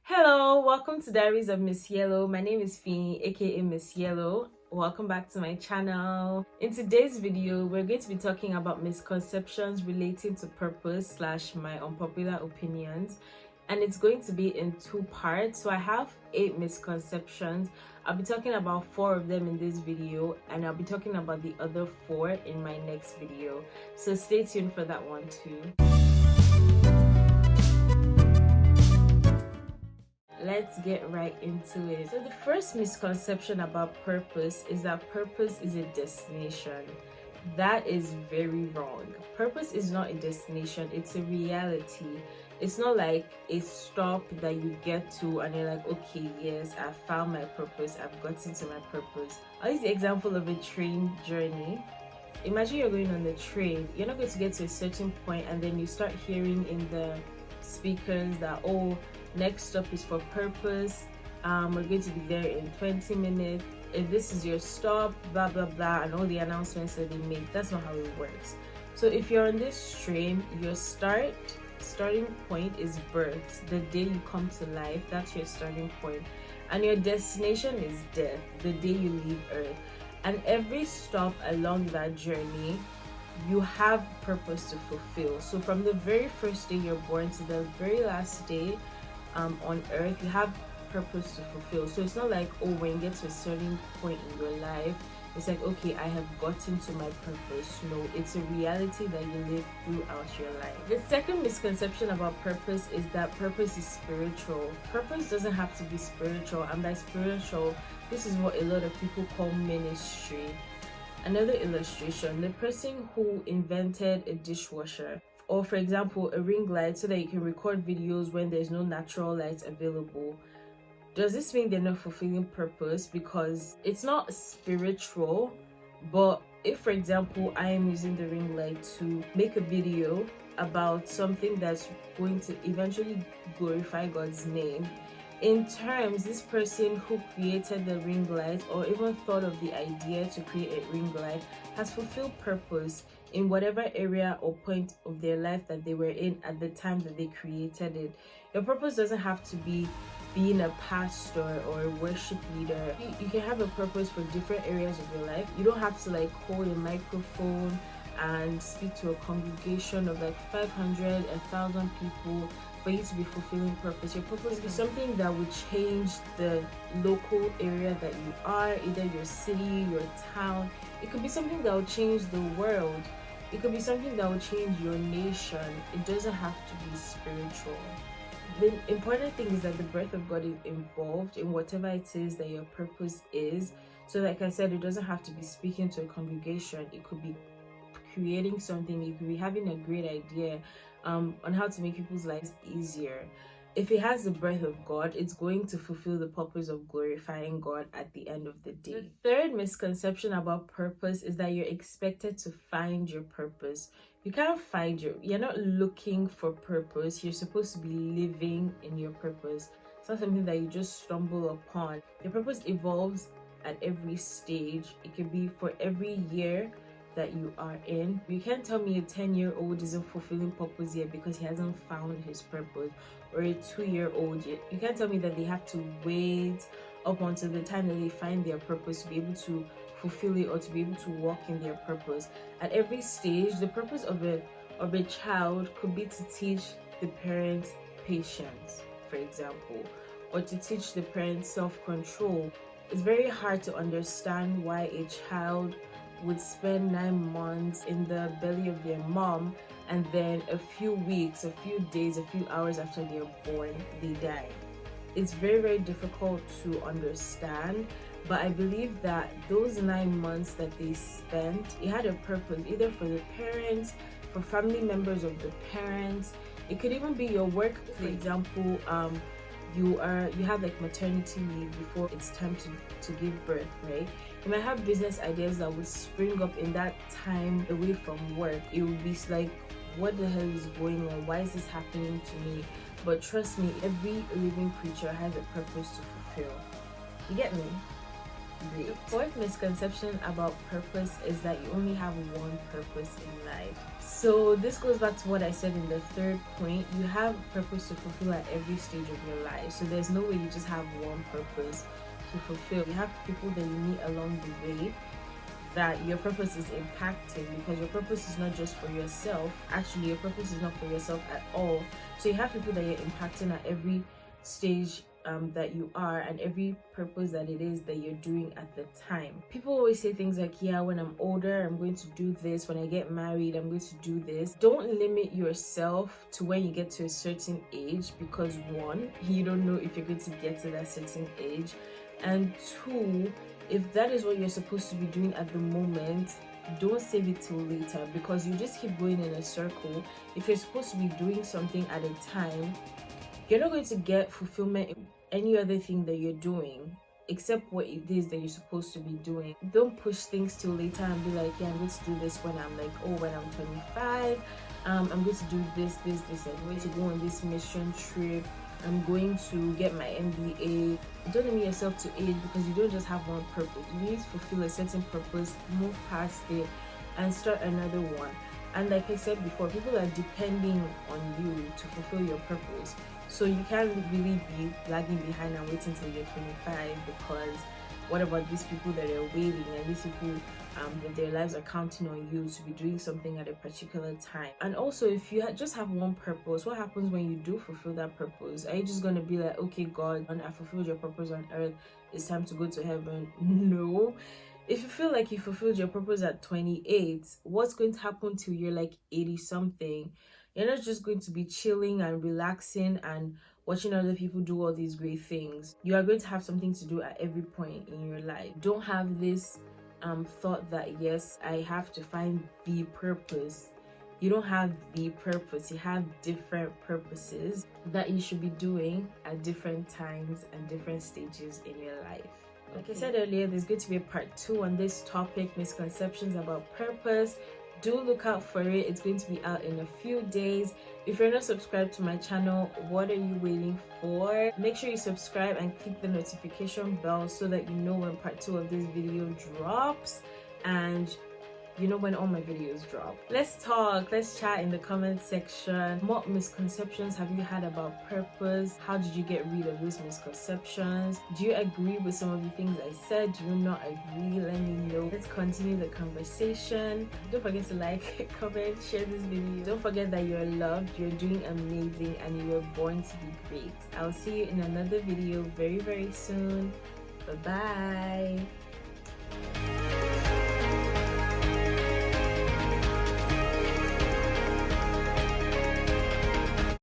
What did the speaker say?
Hello, welcome to Diaries of Miss Yellow. My name is Fee, aka Miss Yellow. Welcome back to my channel. In today's video, we're going to be talking about misconceptions relating to purpose slash my unpopular opinions, and it's going to be in two parts. So I have 8 misconceptions. I'll be talking about 4 of them in this video, and I'll be talking about the other 4 in my next video. So stay tuned for that one too. Let's get right into it. So the first misconception about purpose is that purpose is a destination. That is very wrong. Purpose is not a destination, it's a reality. It's not like a stop that you get to and you're like, okay, yes, I've found my purpose, I've gotten to my purpose. I'll use the example of a train journey. Imagine you're going on the train, you're not going to get to a certain point and then you start hearing in the speakers that, oh, next stop is for purpose, we're going to be there in 20 minutes, if this is your stop, blah blah blah, and all the announcements that they make. That's not how it works. So if you're on this train, your starting point is birth, the day you come to life. That's your starting point, and your destination is death, the day you leave earth. And every stop along that journey, you have purpose to fulfill. So from the very first day you're born to the very last day on earth, you have purpose to fulfill. So it's not like, oh, when you get to a certain point in your life, it's like, okay, I have gotten to my purpose. No, it's a reality that you live throughout your life. The second misconception about purpose is that purpose is spiritual. Purpose doesn't have to be spiritual, and by spiritual, this is what a lot of people call ministry. Another illustration, the person who invented a dishwasher, or for example a ring light so that you can record videos when there's no natural light available, does this mean they're not fulfilling purpose? Because it's not spiritual. But if, for example, I am using the ring light to make a video about something that's going to eventually glorify God's name, in terms, this person who created the ring light or even thought of the idea to create a ring light has fulfilled purpose in whatever area or point of their life that they were in at the time that they created it. Your purpose doesn't have to be being a pastor or a worship leader. You can have a purpose for different areas of your life. You don't have to like hold a microphone and speak to a congregation of like 500, 1,000 people for you to be fulfilling purpose. Your purpose is something that would change the local area that you are, either your city, your town. It could be something that will change the world. It could be something that will change your nation. It doesn't have to be spiritual. The important thing is that the breath of God is involved in whatever it is that your purpose is. So like I said, it doesn't have to be speaking to a congregation. It could be creating something. You could be having a great idea on how to make people's lives easier. If it has the breath of God, it's going to fulfill the purpose of glorifying God at the end of the day. The third misconception about purpose is that you're expected to find your purpose. You can't find you're not looking for purpose. You're supposed to be living in your purpose. It's not something that you just stumble upon. Your purpose evolves at every stage. It could be for every year that you are in. You can't tell me a 10-year-old isn't fulfilling purpose yet because he hasn't found his purpose, or a 2-year-old yet. You can't tell me that they have to wait up until the time that they find their purpose to be able to fulfill it or to be able to walk in their purpose. At every stage, the purpose of a child could be to teach the parents patience, for example, or to teach the parents self-control. It's very hard to understand why a child would spend 9 months in the belly of their mom and then a few weeks, a few days, a few hours after they're born, they die. It's very, very difficult to understand, but I believe that those 9 months that they spent, it had a purpose, either for the parents, for family members of the parents. It could even be your work. For example, you have like maternity leave before it's time to give birth, right? You might have business ideas that would spring up in that time away from work. It would be like, what the hell is going on? Why is this happening to me? But trust me, every living creature has a purpose to fulfill. You get me? Great. The fourth misconception about purpose is that you only have one purpose in life. So this goes back to what I said in the third point. You have purpose to fulfill at every stage of your life. So there's no way you just have one purpose to fulfill. You have people that you meet along the way that your purpose is impacting, because your purpose is not just for yourself. Actually, your purpose is not for yourself at all. So you have people that you're impacting at every stage that you are, and every purpose that it is that you're doing at the time. People always say things like, yeah, when I'm older, I'm going to do this. When I get married, I'm going to do this. Don't limit yourself to when you get to a certain age, because one, you don't know if you're going to get to that certain age, and two, if that is what you're supposed to be doing at the moment, don't save it till later, because you just keep going in a circle. If you're supposed to be doing something at a time, you're not going to get fulfillment in any other thing that you're doing except what it is that you're supposed to be doing. Don't push things till later and be like, yeah, I'm going to do this when I'm like, oh, when I'm 25, I'm going to do this, I'm going to go on this mission trip, I'm going to get my MBA. Don't limit yourself to age, because you don't just have one purpose. You need to fulfill a certain purpose, move past it, and start another one. And like I said before, people are depending on you to fulfill your purpose. So you can't really be lagging behind and waiting till you're 25, because what about these people that are waiting, and these people that their lives are counting on you to be doing something at a particular time? And also, if you just have one purpose, what happens when you do fulfill that purpose? Are you just going to be like, okay, God, I fulfilled your purpose on earth, it's time to go to heaven? No. If you feel like you fulfilled your purpose at 28, what's going to happen till you're like 80 something? You're not just going to be chilling and relaxing and watching other people do all these great things. You are going to have something to do at every point in your life. Don't have this thought that, yes, I have to find the purpose. You don't have the purpose. You have different purposes that you should be doing at different times and different stages in your life. Like I said earlier, there's going to be a part 2 on this topic, misconceptions about purpose. Do look out for it. It's going to be out in a few days. If you're not subscribed to my channel, what are you waiting for? Make sure you subscribe and click the notification bell so that you know when part 2 of this video drops, and you know when all my videos drop. Let's talk, let's chat in the comment section. What misconceptions have you had about purpose? How did you get rid of those misconceptions? Do you agree with some of the things I said? Do you not agree? Let me know. Let's continue the conversation. Don't forget to like, comment, share this video. Don't forget that you're loved, you're doing amazing, and you were born to be great. I'll see you in another video very, very soon. Bye-bye.